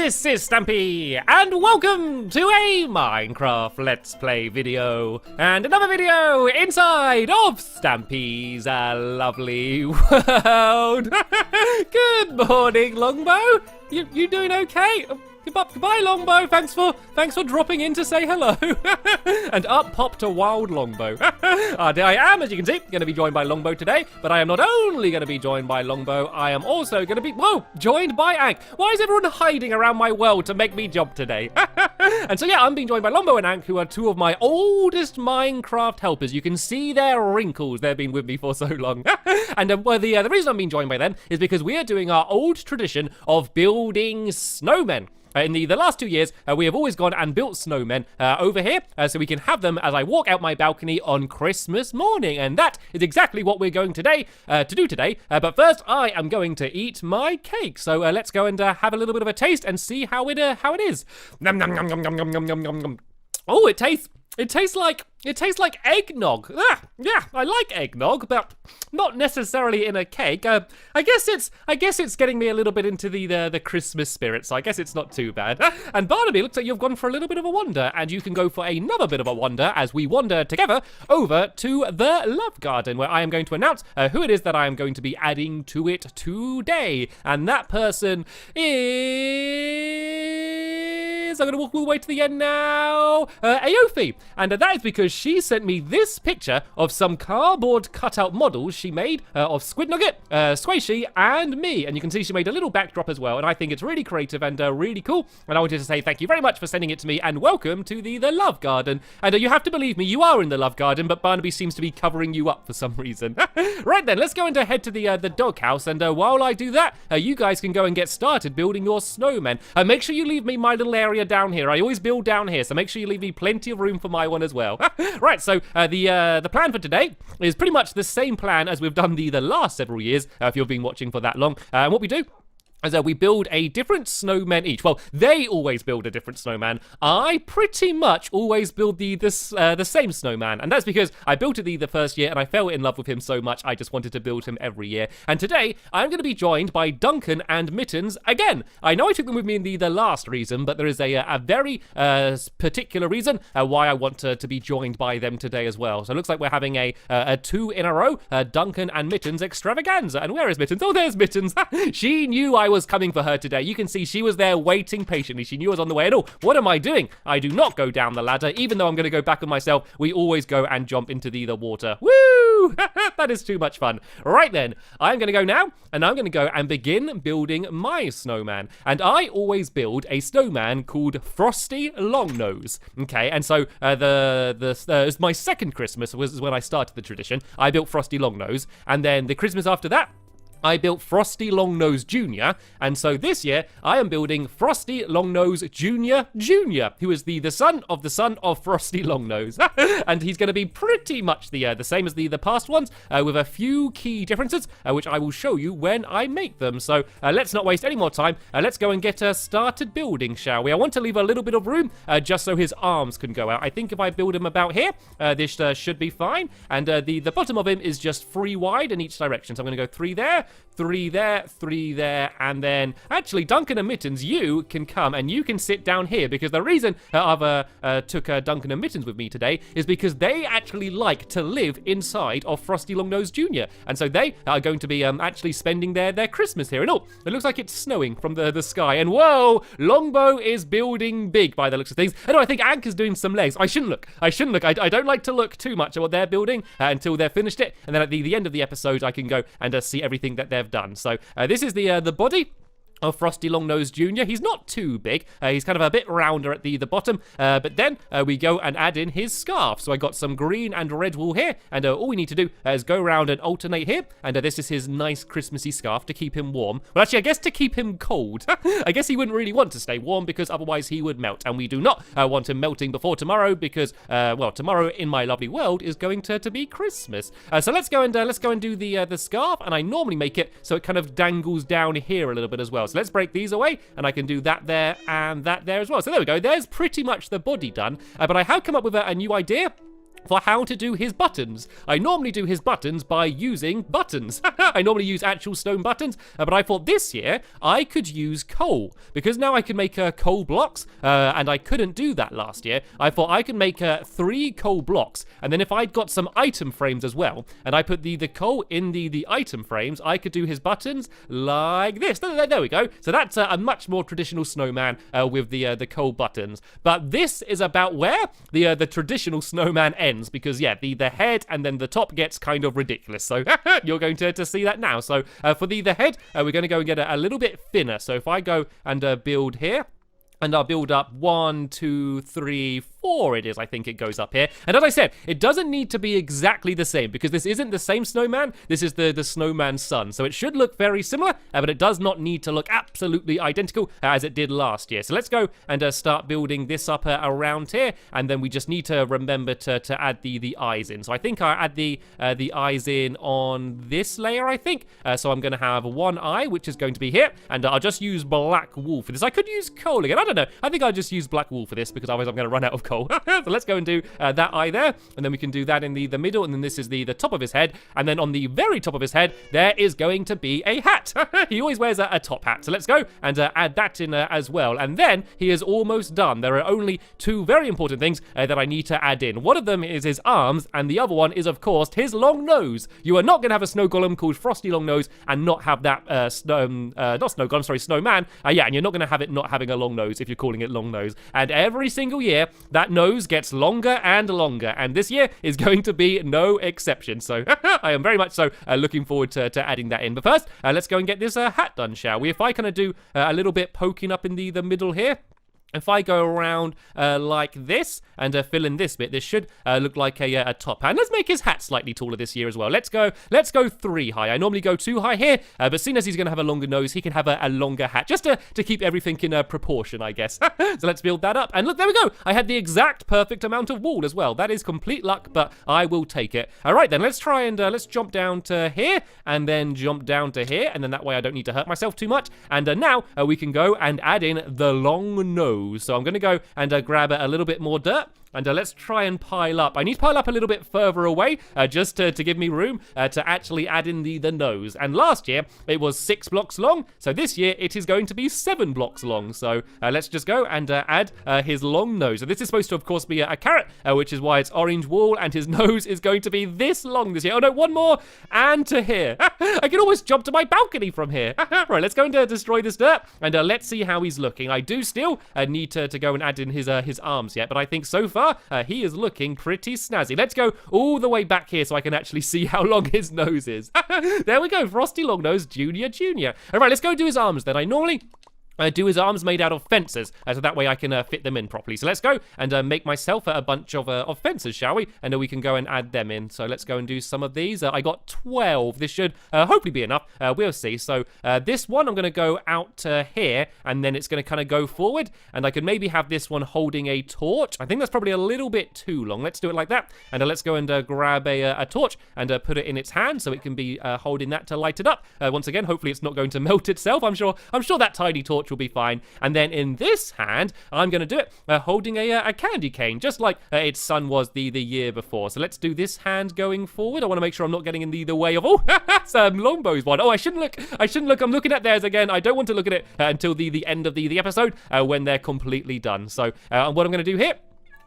This is Stampy, and welcome to a Minecraft Let's Play video, and another video inside of Stampy's lovely world. Good morning, Longbow. You doing okay? Goodbye, Longbow. Thanks for dropping in to say hello. And up popped a wild Longbow. There I am, as you can see, going to be joined by Longbow today. But I am not only going to be joined by Longbow, I am also going to be, joined by Ank. Why is everyone hiding around my world to make me jump today? And so yeah, I'm being joined by Longbow and Ank, who are two of my oldest Minecraft helpers. You can see their wrinkles. They've been with me for so long. And the reason I'm being joined by them is because we are doing our old tradition of building snowmen. In the last 2 years, we have always gone and built snowmen over here, so we can have them as I walk out my balcony on Christmas morning. And that is exactly what we're going to do today. But first, I am going to eat my cake. So let's go and have a little bit of a taste and see how it is. Nom, nom, nom, nom, nom, nom, nom, nom, nom. Oh, it tastes like eggnog. Yeah, I like eggnog, but not necessarily in a cake. I guess it's getting me a little bit into the Christmas spirit, so I guess it's not too bad. And Barnaby, looks like you've gone for a little bit of a wander, and you can go for another bit of a wander as we wander together over to the Love Garden, where I am going to announce who it is that I am going to be adding to it today. And that person is... I'm going to walk all the way to the end now. Aofi. And that is because she sent me this picture of some cardboard cutout models she made of Squid Nugget, Squishy, and me. And you can see she made a little backdrop as well. And I think it's really creative and really cool. And I wanted to say thank you very much for sending it to me, and welcome to the Love Garden. And you have to believe me, you are in the Love Garden, but Barnaby seems to be covering you up for some reason. Right then, let's go and head to the doghouse. And while I do that, you guys can go and get started building your snowmen. Make sure you leave me my little area down here. I always build down here, so make sure you leave me plenty of room for my one as well. Right, so the plan for today is pretty much the same plan as we've done the last several years, if you've been watching for that long. And what we do is we build a different snowman each. Well, they always build a different snowman. I pretty much always build the same snowman, and that's because I built it the first year and I fell in love with him so much I just wanted to build him every year. And today I'm going to be joined by Duncan and Mittens again. I know I took them with me in the last reason, but there is a very particular reason why I want to be joined by them today as well. So it looks like we're having a 2 in a row Duncan and Mittens extravaganza. And where is Mittens? Oh, there's Mittens. She knew I was coming for her today. You can see she was there waiting patiently. She knew I was on the way. And oh, what am I doing? I do not go down the ladder. Even though I'm going to go back on myself, we always go and jump into the water. Woo! That is too much fun. Right then, I'm going to go now, and I'm going to go and begin building my snowman. And I always build a snowman called Frosty Longnose. Okay, and so my second Christmas was when I started the tradition. I built Frosty Longnose, and then the Christmas after that, I built Frosty Longnose Jr., and so this year I am building Frosty Longnose Jr., who is the son of Frosty Longnose. And he's going to be pretty much the same as the past ones, with a few key differences, which I will show you when I make them. So let's not waste any more time. Let's go and get started building, shall we? I want to leave a little bit of room just so his arms can go out. I think if I build him about here, this should be fine. And the bottom of him is just 3 wide in each direction. So I'm going to go 3 there, 3 there, 3 there, and then actually Duncan and Mittens, you can come and you can sit down here, because the reason I've took Duncan and Mittens with me today is because they actually like to live inside of Frosty Longnose Jr., and so they are going to be actually spending their Christmas here. And oh, it looks like it's snowing from the sky, and whoa, Longbow is building big by the looks of things. And oh, I think Ank is doing some legs. I shouldn't look. I don't like to look too much at what they're building until they're finished it, and then at the end of the episode I can go and see everything that they've done. So this is the body of Frosty Longnose Jr. He's not too big. He's kind of a bit rounder at the bottom. But then we go and add in his scarf. So I got some green and red wool here. And all we need to do is go around and alternate here. And this is his nice Christmassy scarf to keep him warm. Well, actually, I guess to keep him cold. I guess he wouldn't really want to stay warm because otherwise he would melt. And we do not want him melting before tomorrow because, well, tomorrow in my lovely world is going to be Christmas. So let's go and do the scarf. And I normally make it so it kind of dangles down here a little bit as well. So let's break these away, and I can do that there and that there as well. So there we go. There's pretty much the body done. But I have come up with a new idea for how to do his buttons. I normally do his buttons by using buttons. I normally use actual stone buttons, but I thought this year I could use coal, because now I can make coal blocks, and I couldn't do that last year. I thought I could make 3 coal blocks, and then if I'd got some item frames as well, and I put the coal in the item frames, I could do his buttons like this. There we go. So that's a much more traditional snowman with the coal buttons. But this is about where the traditional snowman ends, because yeah, the head and then the top gets kind of ridiculous. So you're going to see that now. So for the head, we're going to go and get a little bit thinner. So if I go and build here, and I'll build up 1, 2, 3, 4 it is, I think it goes up here. And as I said, it doesn't need to be exactly the same, because this isn't the same snowman, this is the snowman's son. So it should look very similar, but it does not need to look absolutely identical as it did last year. So let's go and start building this up around here, and then we just need to remember to add the eyes in. So I think I'll add the eyes in on this layer, I think. So I'm going to have 1 eye, which is going to be here, and I'll just use black wool for this. I could use coal again, I don't know. I think I'll just use black wool for this, because otherwise I'm going to run out of coal. So let's go and do that eye there, and then we can do that in the middle, and then this is the top of his head, and then on the very top of his head there is going to be a hat. He always wears a top hat, so let's go and add that in as well, and then he is almost done. There are only 2 very important things that I need to add in. One of them is his arms, and the other one is, of course, his long nose. You are not going to have a snow golem called Frosty Longnose and not have that not snow golem, sorry, snowman. Yeah, and you're not going to have it not having a long nose if you're calling it long nose. And every single year that nose gets longer and longer, and this year is going to be no exception. So I am very much so looking forward to adding that in. But first, let's go and get this hat done, shall we? If I kind of do a little bit poking up in the middle here, if I go around like this and fill in this bit, this should look like a top hat. And let's make his hat slightly taller this year as well. Let's go 3 high. I normally go 2 high here, but seeing as he's going to have a longer nose, he can have a longer hat, just to keep everything in proportion, I guess. So let's build that up. And look, there we go. I had the exact perfect amount of wool as well. That is complete luck, but I will take it. All right, then let's try and let's jump down to here, and then jump down to here, and then that way I don't need to hurt myself too much. And now we can go and add in the long nose. So I'm going to go and grab a little bit more dirt, and let's try and pile up. I need to pile up a little bit further away, just to give me room to actually add in the nose. And last year it was 6 blocks long, so this year it is going to be 7 blocks long. So let's just go and add his long nose. So this is supposed to, of course, be a carrot, which is why it's orange wool, and his nose is going to be this long this year. Oh no, 1 more, and to here. I can almost jump to my balcony from here. Right, let's go and destroy this dirt, and let's see how he's looking. I do still need to go and add in his arms yet, but I think so far he is looking pretty snazzy. Let's go all the way back here so I can actually see how long his nose is. There we go, Frosty Longnose Junior. All right, let's go do his arms then. I normally do his arms made out of fences, so that way I can fit them in properly. So let's go and make myself a bunch of fences, shall we? And then we can go and add them in. So let's go and do some of these. I got 12. This should hopefully be enough. We'll see. So this one I'm going to go out to here, and then it's going to kind of go forward. And I could maybe have this one holding a torch. I think that's probably a little bit too long. Let's do it like that. And let's go and grab a torch and put it in its hand so it can be holding that to light it up. Once again, hopefully it's not going to melt itself. I'm sure that tiny torch will be fine. And then in this hand, I'm going to do it holding a candy cane, just like its son was the year before. So let's do this hand going forward. I want to make sure I'm not getting in the way of, oh, that's Longbow's one. Oh, I shouldn't look. I'm looking at theirs again. I don't want to look at it until the end of the episode when they're completely done. So what I'm going to do here,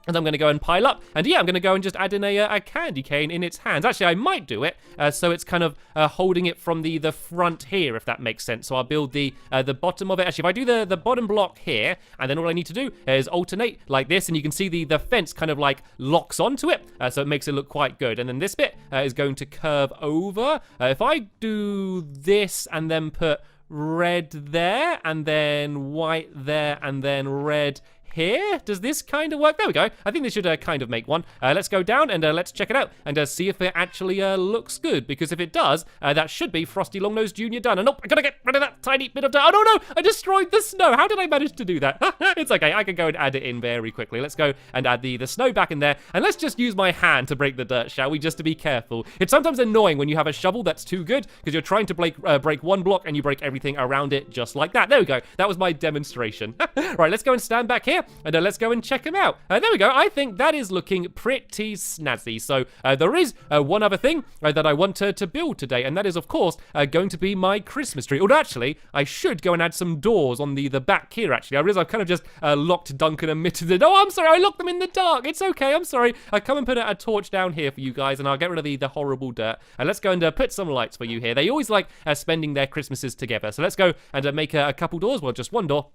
and I'm going to go and pile up. And yeah, I'm going to go and just add in a candy cane in its hands. Actually, I might do it so it's kind of holding it from the front here, if that makes sense. So I'll build the bottom of it. Actually, if I do the bottom block here, and then all I need to do is alternate like this, and you can see the fence kind of like locks onto it. So it makes it look quite good. And then this bit is going to curve over. If I do this and then put red there, and then white there, and then red here. Does this kind of work? There we go. I think this should kind of make one. Let's go down and let's check it out and see if it actually looks good, because if it does, that should be Frosty Longnose Jr. done. And nope, I gotta get rid of that tiny bit of dirt. Oh no, I destroyed the snow. How did I manage to do that? It's okay, I can go and add it in very quickly. Let's go and add the snow back in there, and let's just use my hand to break the dirt, shall we, just to be careful. It's sometimes annoying when you have a shovel that's too good, because you're trying to break one block and you break everything around it just like that. There we go. That was my demonstration. Right, let's go and stand back here. here, and let's go and check them out. There we go. I think that is looking pretty snazzy. So there is one other thing that I want to build today, and that is, of course, going to be my Christmas tree. Although, actually, I should go and add some doors on the back here, actually. I realize I've kind of just locked Duncan and Mitch. Oh, I'm sorry. I locked them in the dark. It's okay. I'm sorry. I come and put a torch down here for you guys, and I'll get rid of the horrible dirt. And let's go and put some lights for you here. They always like spending their Christmases together. So let's go and make a couple doors. Well, just one door.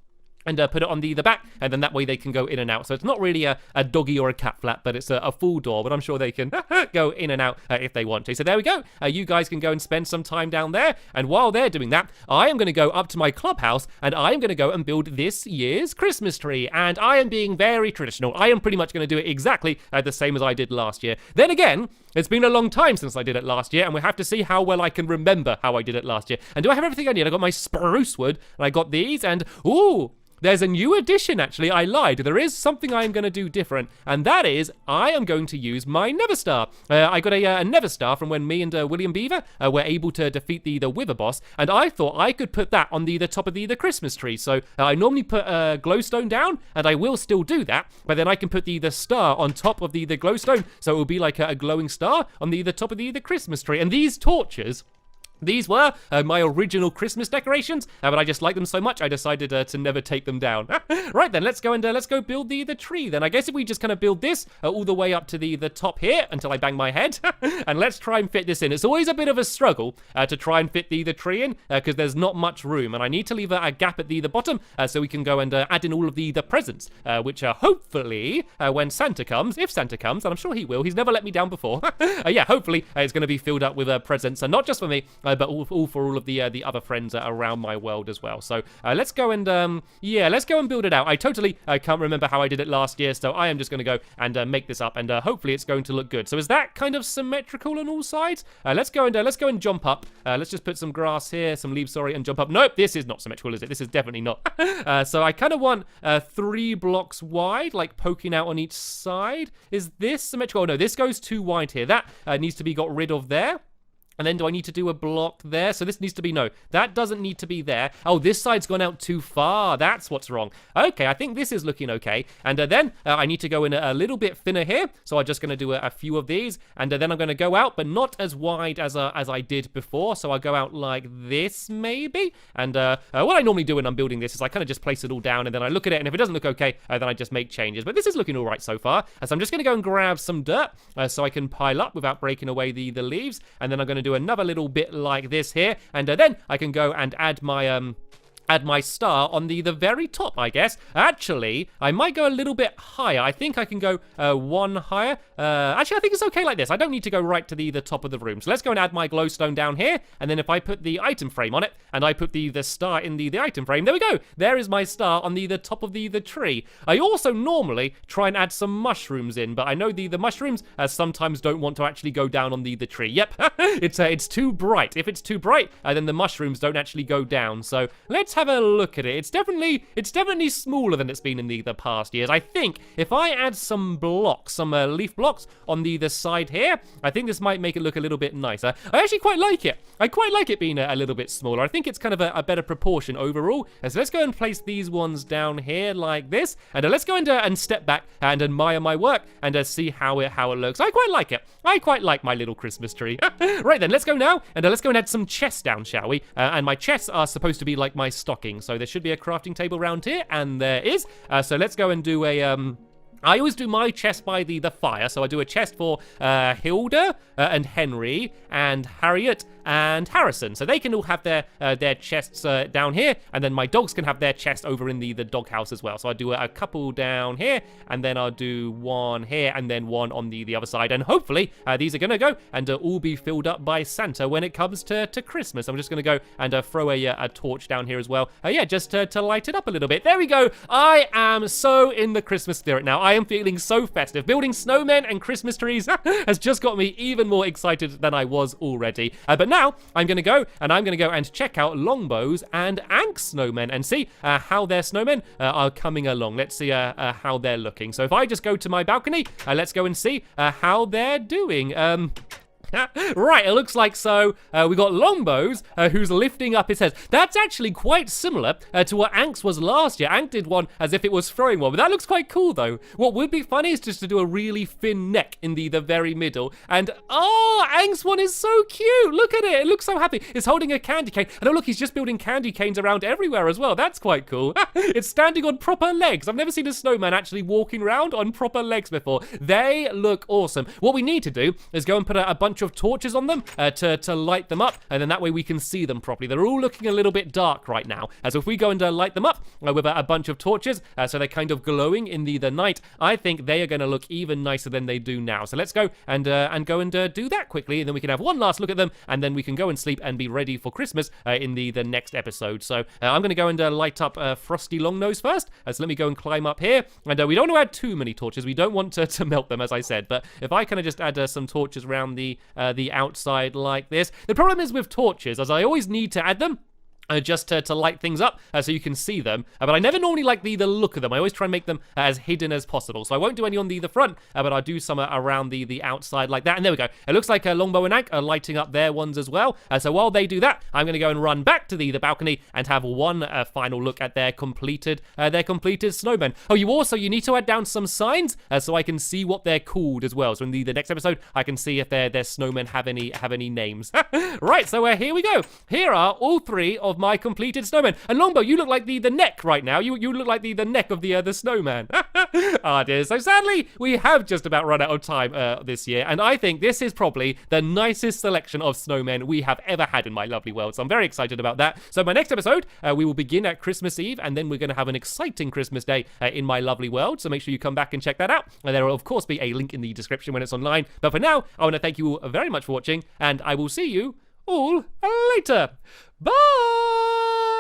And put it on the back, and then that way they can go in and out. So it's not really a doggy or a cat flap, but it's a full door. But I'm sure they can go in and out if they want to. So there we go. You guys can go and spend some time down there. And while they're doing that, I am going to go up to my clubhouse, and I am going to go and build this year's Christmas tree. And I am being very traditional. I am pretty much going to do it exactly the same as I did last year. Then again, it's been a long time since I did it last year, and we have to see how well I can remember how I did it last year. And do I have everything I need? I got my spruce wood, and I got these, and ooh, there's a new addition, actually. I lied. There is something I am going to do different, and that is I am going to use my Neverstar. I got a Neverstar from when me and William Beaver were able to defeat the Wither boss, and I thought I could put that on the top of the Christmas tree. So I normally put glowstone down, and I will still do that, but then I can put the star on top of the glowstone, so it will be like a glowing star on the top of the Christmas tree. And these torches, these were my original Christmas decorations, but I just like them so much I decided to never take them down. Right then, let's go build the tree then. I guess if we just kind of build this all the way up to the top here until I bang my head, and let's try and fit this in. It's always a bit of a struggle to try and fit the tree in because there's not much room, and I need to leave a gap at the bottom so we can go and add in all of the presents, which hopefully when Santa comes, if Santa comes, and I'm sure he will, he's never let me down before. Yeah, hopefully it's going to be filled up with presents, and not just for me, but all for all of the other friends around my world as well. So let's go and let's go and build it out. I totally can't remember how I did it last year, so I am just going to go and make this up, and hopefully it's going to look good. So is that kind of symmetrical on all sides? Let's go and jump up. Let's just put some grass here, some leaves, sorry, and jump up. Nope, this is not symmetrical, is it? This is definitely not. So I kind of want 3 blocks wide, like poking out on each side. Is this symmetrical? Oh no, this goes too wide here. That needs to be got rid of there. And then do I need to do a block there? So this needs to be, no, that doesn't need to be there. Oh, this side's gone out too far. That's what's wrong. Okay, I think this is looking okay. And then I need to go in a little bit thinner here. So I'm just going to do a few of these. And then I'm going to go out, but not as wide as I did before. So I'll go out like this, maybe. And what I normally do when I'm building this is I kind of just place it all down, and then I look at it. And if it doesn't look okay, then I just make changes. But this is looking all right so far. So I'm just going to go and grab some dirt so I can pile up without breaking away the leaves. And then I'm going to do another little bit like this here, and then I can go and add my star on the very top, I guess. Actually, I might go a little bit higher. I think I can go one higher. Actually, I think it's okay like this. I don't need to go right to the top of the room. So let's go and add my glowstone down here, and then if I put the item frame on it, and I put the star in the item frame, there we go. There is my star on the top of the tree. I also normally try and add some mushrooms in, but I know the mushrooms sometimes don't want to actually go down on the tree. Yep, it's too bright. If it's too bright, then the mushrooms don't actually go down. So let's have a look at it. It's definitely smaller than it's been in the past years. I think if I add some blocks, some leaf blocks on the side here, I think this might make it look a little bit nicer. I actually quite like it. I quite like it being a little bit smaller. I think it's kind of a better proportion overall. So let's go and place these ones down here like this, and let's go and step back and admire my work and see how it looks. I quite like it. I quite like my little Christmas tree. Right then, let's go now, and let's go and add some chests down, shall we? And my chests are supposed to be like my stocking, so there should be a crafting table around here, and there is. So let's go and do a I always do my chest by the fire, so I do a chest for Hilda and Henry and Harriet and Harrison, so they can all have their chests down here, and then my dogs can have their chest over in the doghouse as well. So I do a couple down here, and then I'll do one here, and then one on the other side, and hopefully these are gonna go and all be filled up by Santa when it comes to Christmas. I'm just gonna go and throw a torch down here as well, yeah, just to light it up a little bit. There we go. I am so in the Christmas spirit now. I am feeling so festive. Building snowmen and Christmas trees has just got me even more excited than I was already. But now I'm going to go and check out longbows and Ank snowmen and see how their snowmen are coming along. Let's see how they're looking. So if I just go to my balcony, let's go and see how they're doing. Right, it looks like so. We got Longbows, who's lifting up his head. That's actually quite similar to what Ank's was last year. Ank did one as if it was throwing one, but that looks quite cool though. What would be funny is just to do a really thin neck in the very middle. And oh, Ank's one is so cute. Look at it. It looks so happy. It's holding a candy cane. And oh look, he's just building candy canes around everywhere as well. That's quite cool. It's standing on proper legs. I've never seen a snowman actually walking around on proper legs before. They look awesome. What we need to do is go and put a bunch of torches on them to light them up, and then that way we can see them properly. They're all looking a little bit dark right now, so if we go and light them up with a bunch of torches, so they're kind of glowing in the night, I think they are going to look even nicer than they do now. So let's go and do that quickly, and then we can have one last look at them, and then we can go and sleep and be ready for Christmas in the next episode. So I'm going to go and light up Frosty Longnose first, so let me go and climb up here, and we don't want to add too many torches. We don't want to melt them, as I said, but if I kind of just add some torches around the outside like this. The problem is with torches, as I always need to add them just to light things up so you can see them, but I never normally like the look of them. I always try and make them as hidden as possible, so I won't do any on the front, but I'll do some around the outside like that. And there we go. It looks like Longbow and Ank are lighting up their ones as well, so while they do that, I'm going to go and run back to the balcony and have one final look at their completed snowmen. Oh, you need to add down some signs so I can see what they're called as well, so in the next episode I can see if their snowmen have any names. Right, so here we go. Here are all three of my completed snowmen. And Longbow, you look like the neck right now. You look like the neck of the snowman. Ah, dear. So sadly, we have just about run out of time this year, and I think this is probably the nicest selection of snowmen we have ever had in my lovely world. So I'm very excited about that. So my next episode, we will begin at Christmas Eve, and then we're going to have an exciting Christmas day in my lovely world. So make sure you come back and check that out. And there will of course be a link in the description when it's online. But for now, I want to thank you all very much for watching, and I will see you all later. Bye!